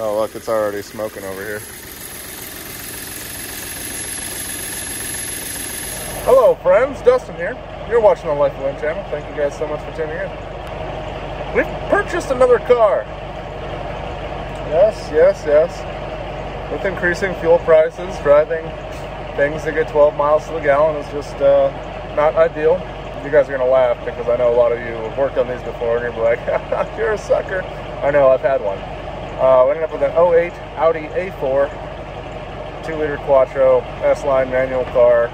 Oh, look, it's already smoking over here. Hello, friends. Dustin here. You're watching the Life of Lynn channel. Thank you guys so much for tuning in. We've purchased another car. Yes. With increasing fuel prices, driving things that get 12 miles to the gallon is just not ideal. You guys are going to laugh because I know a lot of you have worked on these before and you're like, you're a sucker. I know, I've had one. We ended up with an 08 Audi A4, 2-liter Quattro, S-Line manual car.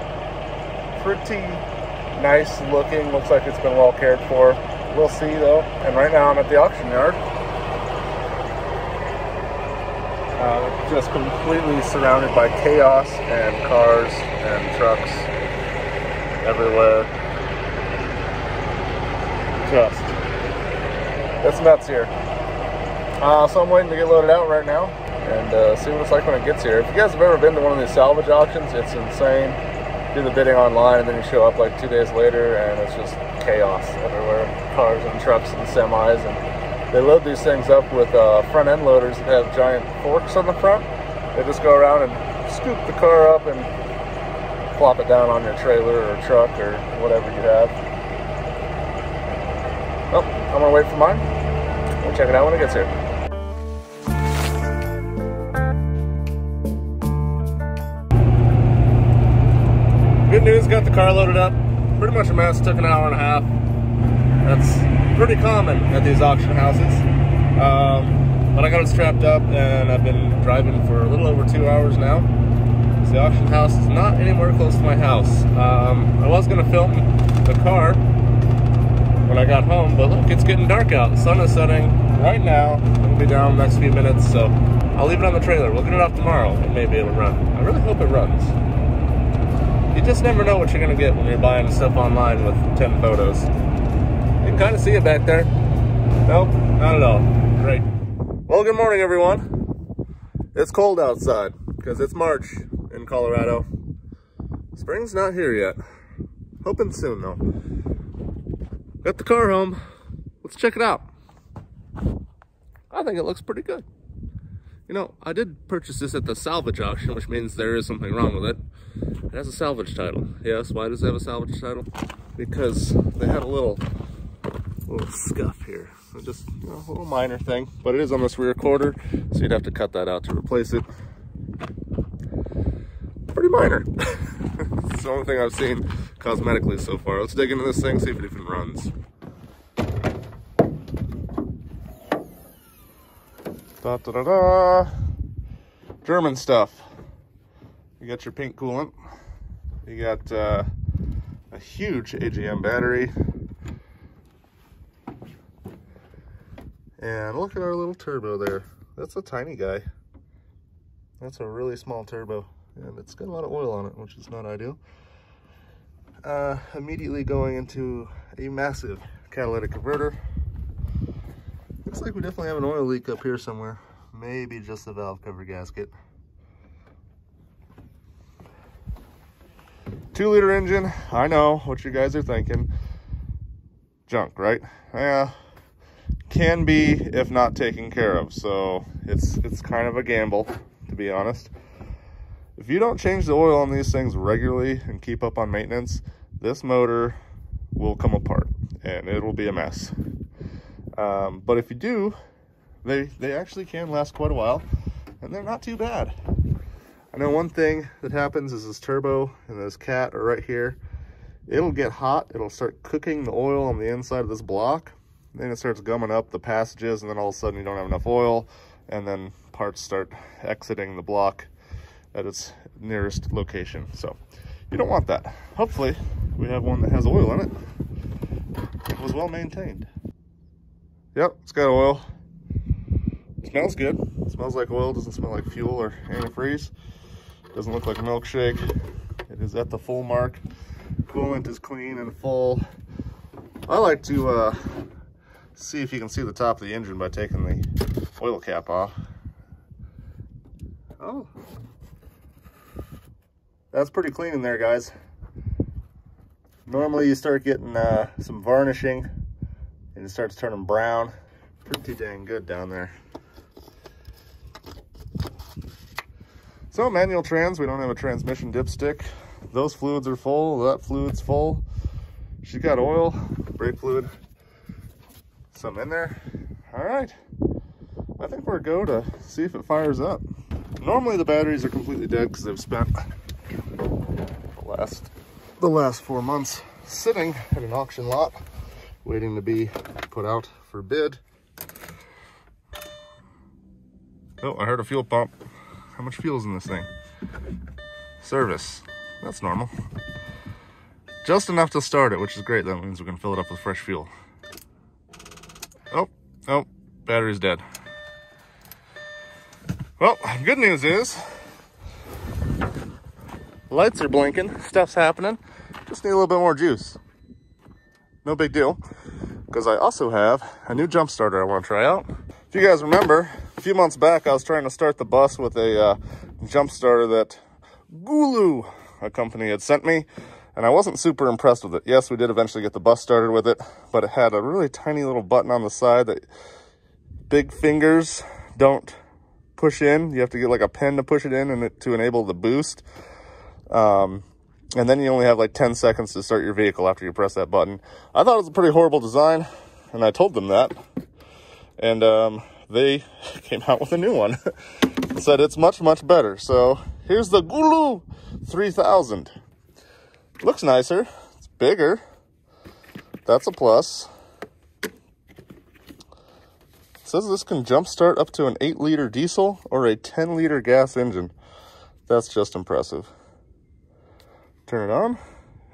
Pretty nice looking, looks like it's been well cared for. We'll see though. And right now I'm at the auction yard. Just completely surrounded by chaos and cars and trucks everywhere. It's nuts here. So I'm waiting to get loaded out right now and see what it's like when it gets here. If you guys have ever been to one of these salvage auctions, it's insane. Do the bidding online and then you show up like 2 days later and it's just chaos everywhere. Cars and trucks and semis, and they load these things up with front end loaders that have giant forks on the front. They just go around and scoop the car up and plop it down on your trailer or truck or whatever you have. Oh, I'm gonna wait for mine. We'll check it out when it gets here. Good news, got the car loaded up. Pretty much a mess, took an hour and a half. That's pretty common at these auction houses. But I got it strapped up and I've been driving for a little over 2 hours now. So the auction house is not anywhere close to my house. I was gonna film the car when I got home, but look, it's getting dark out. The sun is setting right now. It'll be down in the next few minutes, so I'll leave it on the trailer. We'll get it off tomorrow and maybe it'll run. I really hope it runs. You just never know what you're gonna get when you're buying stuff online with 10 photos. You can kind of see it back there. Nope, not at all. Great. Well, good morning, everyone. It's cold outside because it's March in Colorado. Spring's not here yet. Hoping soon, though. Got the car home. Let's check it out. I think it looks pretty good. You know, I did purchase this at the salvage auction, which means there is something wrong with it. It has a salvage title. Yes, why does it have a salvage title? Because they had a little scuff here. So just, you know, a little minor thing, but it is on this rear quarter, so you'd have to cut that out to replace it. Pretty minor. It's the only thing I've seen cosmetically so far. Let's dig into this thing, see if it even runs. Da-da-da-da. German stuff. You got your pink coolant. You got a huge AGM battery. And look at our little turbo there. That's a tiny guy. That's a really small turbo. And it's got a lot of oil on it, which is not ideal. Immediately going into a massive catalytic converter. Looks like we definitely have an oil leak up here somewhere. Maybe just the valve cover gasket. 2-liter engine. I know what you guys are thinking. Junk, right? Yeah. Can be if not taken care of. So it's kind of a gamble, to be honest. If you don't change the oil on these things regularly and keep up on maintenance, this motor will come apart and it will be a mess. But if you do, they actually can last quite a while and they're not too bad. I know one thing that happens is this turbo and this cat are right here. It'll get hot, it'll start cooking the oil on the inside of this block. Then it starts gumming up the passages and then all of a sudden you don't have enough oil and then parts start exiting the block at its nearest location. So you don't want that. Hopefully we have one that has oil in it. It was well maintained. Yep, it's got oil. It smells good. It smells like oil, doesn't smell like fuel or antifreeze. Doesn't look like a milkshake. It is at the full mark. Coolant is clean and full. I like to see if you can see the top of the engine by taking the oil cap off. Oh, that's pretty clean in there, guys. Normally you start getting some varnishing and it starts turning brown. Pretty dang good down there. So manual trans, we don't have a transmission dipstick. Those fluids are full, that fluid's full. She's got oil, brake fluid, some in there. All right, I think we're a go to see if it fires up. Normally the batteries are completely dead because they've spent the last 4 months sitting at an auction lot waiting to be put out for bid. Oh, I heard a fuel pump. How much fuel is in this thing? Service. That's normal. Just enough to start it, which is great. That means we can fill it up with fresh fuel. Oh, battery's dead. Well, good news is lights are blinking, stuff's happening. Just need a little bit more juice. No big deal, because I also have a new jump starter I want to try out. If you guys remember, a few months back I was trying to start the bus with a jump starter that GooLoo, a company, had sent me, and I wasn't super impressed with it. Yes, we did eventually get the bus started with it, but it had a really tiny little button on the side that big fingers don't push in. You have to get like a pen to push it in and to enable the boost. And then you only have like 10 seconds to start your vehicle after you press that button. I thought it was a pretty horrible design, and I told them that. And they came out with a new one and said it's much, much better. So here's the GooLoo 3000. Looks nicer. It's bigger. That's a plus. It says this can jumpstart up to an 8-liter diesel or a 10-liter gas engine. That's just impressive. Turn it on.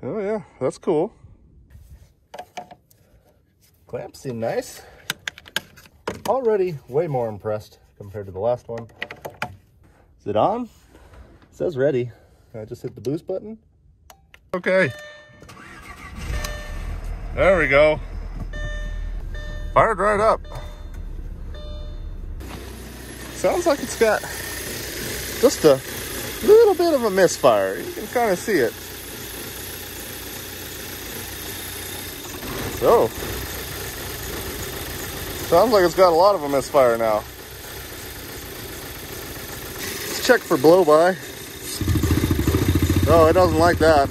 Oh yeah, that's cool. Clamps seem nice. Already way more impressed compared to the last one. Is it on? It says ready. I just hit the boost button. Okay. There we go. Fired right up. Sounds like it's got just a little bit of a misfire. You can kind of see it. So, sounds like it's got a lot of a misfire now. Let's check for blow-by. Oh, it doesn't like that.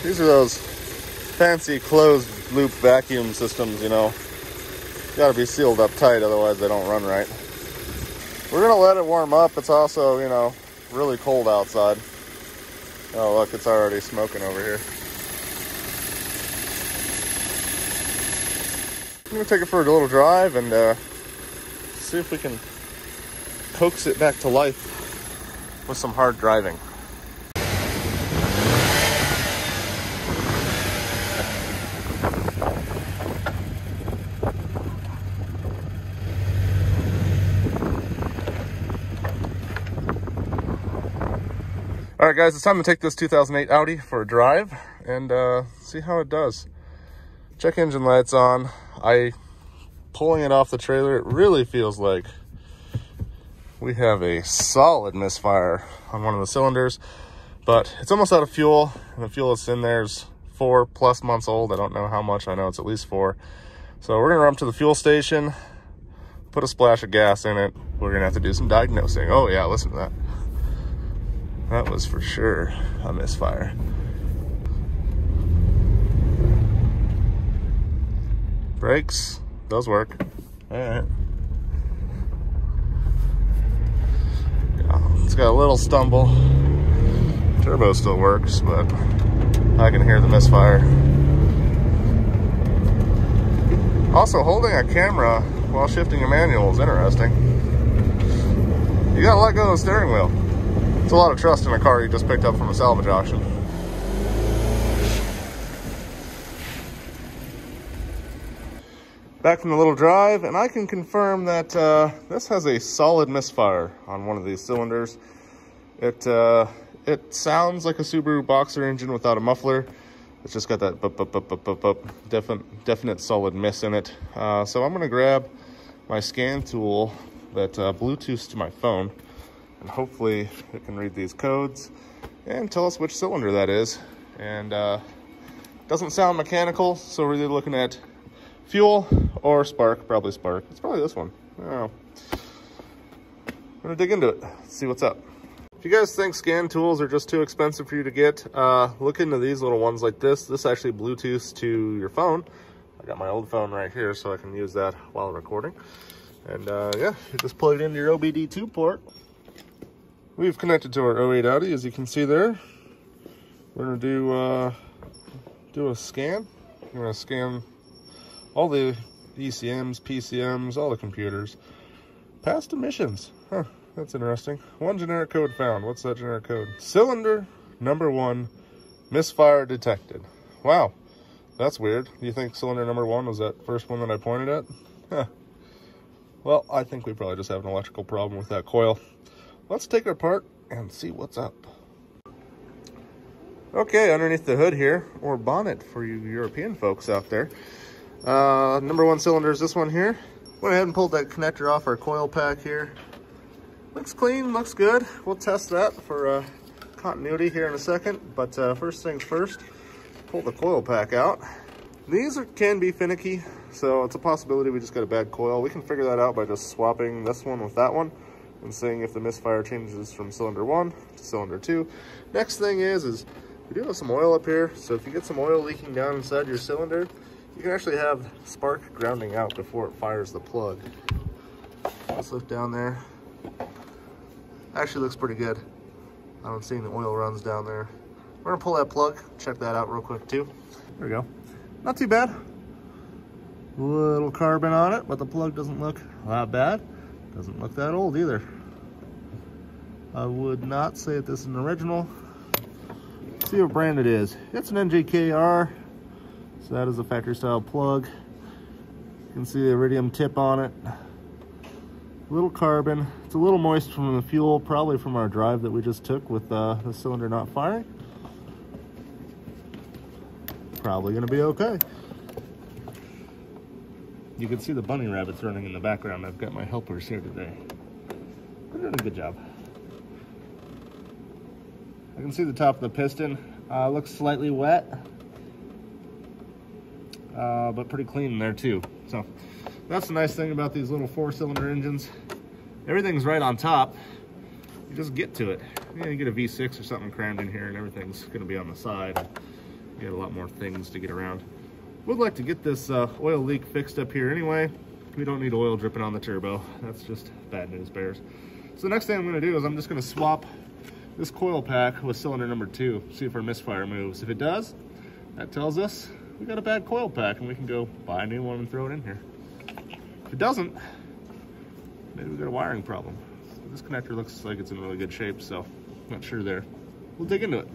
These are those fancy closed loop vacuum systems, you know. Gotta be sealed up tight, otherwise they don't run right. We're gonna let it warm up. It's also, you know, really cold outside. Oh, look, it's already smoking over here. I'm gonna take it for a little drive and see if we can coax it back to life with some hard driving. All right, guys, it's time to take this 2008 Audi for a drive and see how it does. Check engine lights on. Pulling it off the trailer, it really feels like we have a solid misfire on one of the cylinders, but it's almost out of fuel, and the fuel that's in there is 4+ months old. I don't know how much. I know it's at least 4. So we're gonna run up to the fuel station, put a splash of gas in it. We're gonna have to do some diagnosing. Oh yeah, listen to that. That was for sure a misfire. Brakes, those work. All right. Yeah, it's got a little stumble. Turbo still works, but I can hear the misfire. Also, holding a camera while shifting a manual is interesting. You gotta let go of the steering wheel. It's a lot of trust in a car you just picked up from a salvage auction. Back from the little drive, and I can confirm that this has a solid misfire on one of these cylinders. It sounds like a Subaru Boxer engine without a muffler. It's just got that definite solid miss in it. So I'm gonna grab my scan tool that Bluetooths to my phone, and hopefully it can read these codes and tell us which cylinder that is. And doesn't sound mechanical, so we're either looking at fuel or spark. Probably spark. It's probably this one. I don't know. gonna dig into it, see what's up. If you guys think scan tools are just too expensive for you to get, look into these little ones like this. This actually Bluetooths to your phone. I got my old phone right here, so I can use that while recording. And yeah, you just plug it into your OBD2 port. We've connected to our 08 Audi, as you can see there. We're gonna do a scan. We're gonna scan all the ECMs, PCMs, all the computers. Past emissions, huh? That's interesting. One generic code found. What's that generic code? Cylinder number 1, misfire detected. Wow, that's weird. Do you think cylinder number 1 was that first one that I pointed at? Huh. Well, I think we probably just have an electrical problem with that coil. Let's take it apart and see what's up. Okay, underneath the hood here, or bonnet for you European folks out there. Number 1 cylinder is this one here. Went ahead and pulled that connector off our coil pack here. Looks clean, looks good. We'll test that for continuity here in a second, but first things first, pull the coil pack out. These can be finicky, so it's a possibility we just got a bad coil. We can figure that out by just swapping this one with that one and seeing if the misfire changes from cylinder 1 to cylinder 2. Next thing is we do have some oil up here, so if you get some oil leaking down inside your cylinder, you can actually have spark grounding out before it fires the plug. Let's look down there. Actually looks pretty good. I don't see any oil runs down there. We're gonna pull that plug, check that out real quick too. There we go. Not too bad. Little carbon on it, but the plug doesn't look that bad. Doesn't look that old either. I would not say that this is an original. Let's see what brand it is. It's an NJKR, so that is a factory style plug. You can see the iridium tip on it. Little carbon. It's a little moist from the fuel, probably from our drive that we just took with the cylinder not firing. Probably gonna be okay. You can see the bunny rabbits running in the background. I've got my helpers here today. They're doing a good job. I can see the top of the piston. Looks slightly wet, but pretty clean in there too. So that's the nice thing about these little 4-cylinder engines. Everything's right on top. You just get to it. Yeah, you get a V6 or something crammed in here and everything's gonna be on the side. You get a lot more things to get around. Would like to get this oil leak fixed up here anyway. We don't need oil dripping on the turbo. That's just bad news bears. So the next thing I'm gonna do is I'm just gonna swap this coil pack with cylinder number 2, see if our misfire moves. If it does, that tells us we got a bad coil pack and we can go buy a new one and throw it in here. If it doesn't, maybe we got a wiring problem. This connector looks like it's in really good shape, so not sure there. We'll dig into it.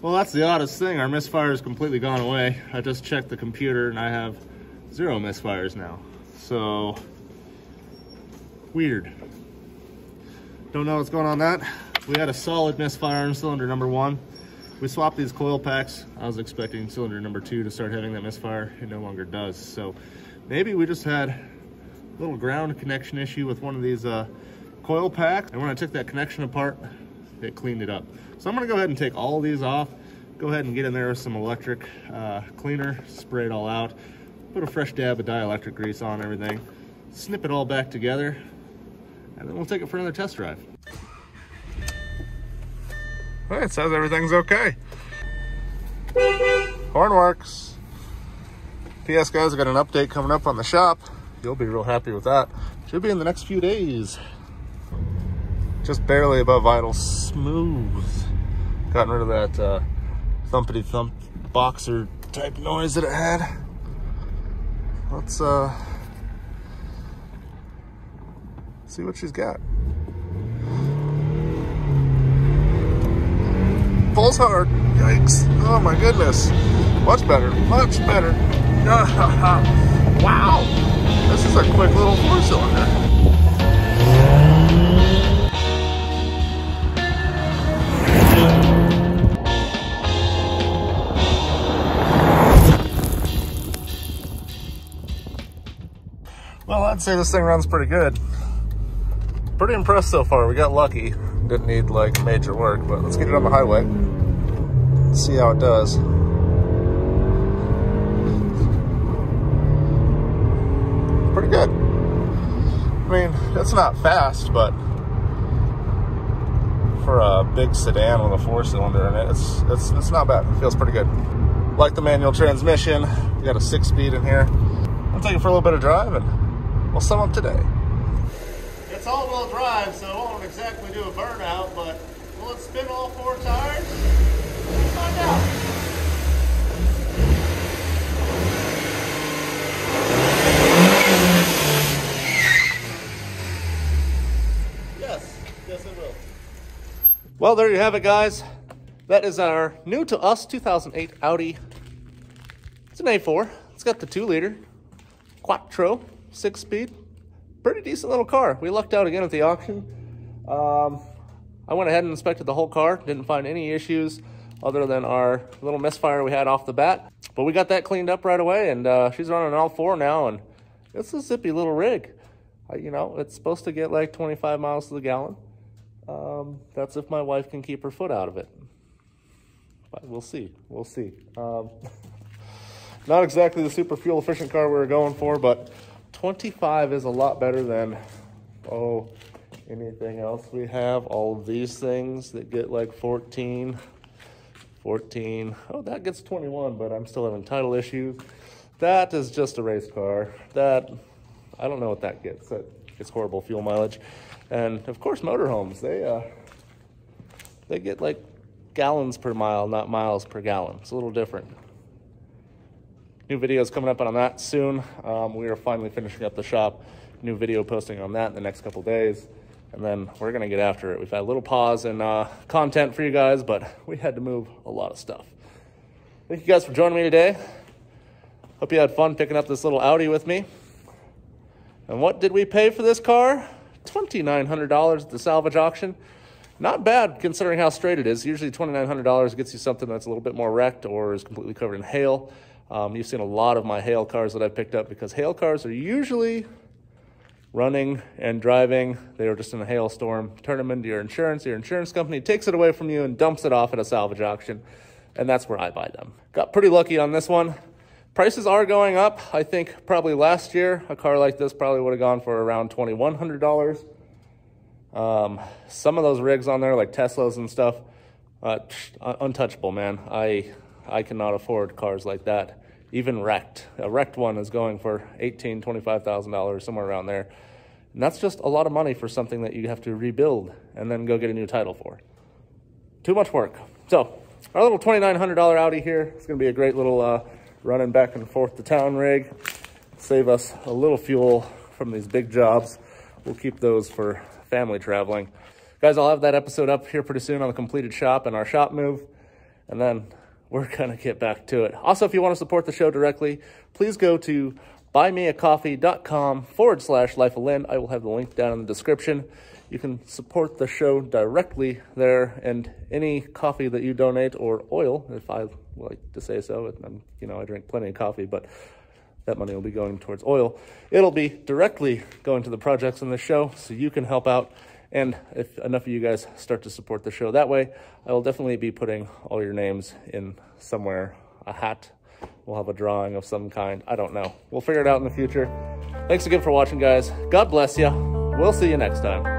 Well, that's the oddest thing. Our misfire has completely gone away. I just checked the computer and I have 0 misfires now. So, weird. Don't know what's going on with that. We had a solid misfire in cylinder number 1. We swapped these coil packs. I was expecting cylinder number 2 to start having that misfire. It no longer does. So, maybe we just had a little ground connection issue with one of these coil packs. And when I took that connection apart, it cleaned it up. So I'm gonna go ahead and take all these off, go ahead and get in there with some electric cleaner, spray it all out, put a fresh dab of dielectric grease on everything, snip it all back together, and then we'll take it for another test drive. Well, it says everything's okay. Horn works. P.S. guys, I got an update coming up on the shop. You'll be real happy with that. Should be in the next few days. Just barely above idle, smooth. Gotten rid of that thumpity thump boxer type noise that it had. Let's see what she's got. Pulls hard. Yikes. Oh my goodness. Much better. Much better. Wow. This is a quick little 4-cylinder. Well, I'd say this thing runs pretty good. Pretty impressed so far. We got lucky. Didn't need like major work, but let's get it on the highway. See how it does. Pretty good. I mean, it's not fast, but for a big sedan with a 4-cylinder in it, it's not bad. It feels pretty good. Like the manual transmission. We got a 6-speed in here. I'll take it for a little bit of drive and we'll sum up today. It's all-wheel drive, so it won't exactly do a burnout, but will it spin all 4 tires? Let's find out. Yes, it will. Well, there you have it, guys. That is our new to us 2008 Audi. It's an A4. It's got the 2-liter Quattro 6-speed. Pretty decent little car. We lucked out again at the auction. I went ahead and inspected the whole car. Didn't find any issues other than our little misfire we had off the bat. But we got that cleaned up right away, and she's running all 4 now, and it's a zippy little rig. You know, it's supposed to get like 25 miles to the gallon. That's if my wife can keep her foot out of it. But we'll see. We'll see. Not exactly the super fuel efficient car we were going for, but 25 is a lot better than, anything else we have. All of these things that get like 14. Oh, that gets 21, but I'm still having title issues. That is just a race car. That, I don't know what that gets. That gets horrible fuel mileage. And of course, motorhomes, they get like gallons per mile, not miles per gallon. It's a little different. New videos coming up on that soon. We are finally finishing up the shop. New video posting on that in the next couple days. And then we're gonna get after it. We've had a little pause in content for you guys, but we had to move a lot of stuff. Thank you guys for joining me today. Hope you had fun picking up this little Audi with me. And what did we pay for this car? $2,900 at the salvage auction. Not bad considering how straight it is. Usually $2,900 gets you something that's a little bit more wrecked or is completely covered in hail. You've seen a lot of my hail cars that I've picked up because hail cars are usually running and driving. They were just in a hailstorm. Turn them into your insurance company takes it away from you and dumps it off at a salvage auction. And that's where I buy them. Got pretty lucky on this one. Prices are going up. I think probably last year, a car like this probably would have gone for around $2,100. Some of those rigs on there, like Teslas and stuff, untouchable, man. I cannot afford cars like that. Even wrecked. A wrecked one is going for $18,000, $25,000, somewhere around there. And that's just a lot of money for something that you have to rebuild and then go get a new title for. Too much work. So, our little $2,900 Audi here. It's going to be a great little running back and forth to town rig. Save us a little fuel from these big jobs. We'll keep those for family traveling. Guys, I'll have that episode up here pretty soon on the completed shop and our shop move. And then we're going to get back to it. Also, if you want to support the show directly, please go to buymeacoffee.com/Life of Lynn. I will have the link down in the description. You can support the show directly there, and any coffee that you donate, or oil, if I like to say so. I drink plenty of coffee, but that money will be going towards oil. It'll be directly going to the projects in the show, so you can help out. And if enough of you guys start to support the show that way, I will definitely be putting all your names in somewhere, a hat. We'll have a drawing of some kind. I don't know. We'll figure it out in the future. Thanks again for watching, guys. God bless you. We'll see you next time.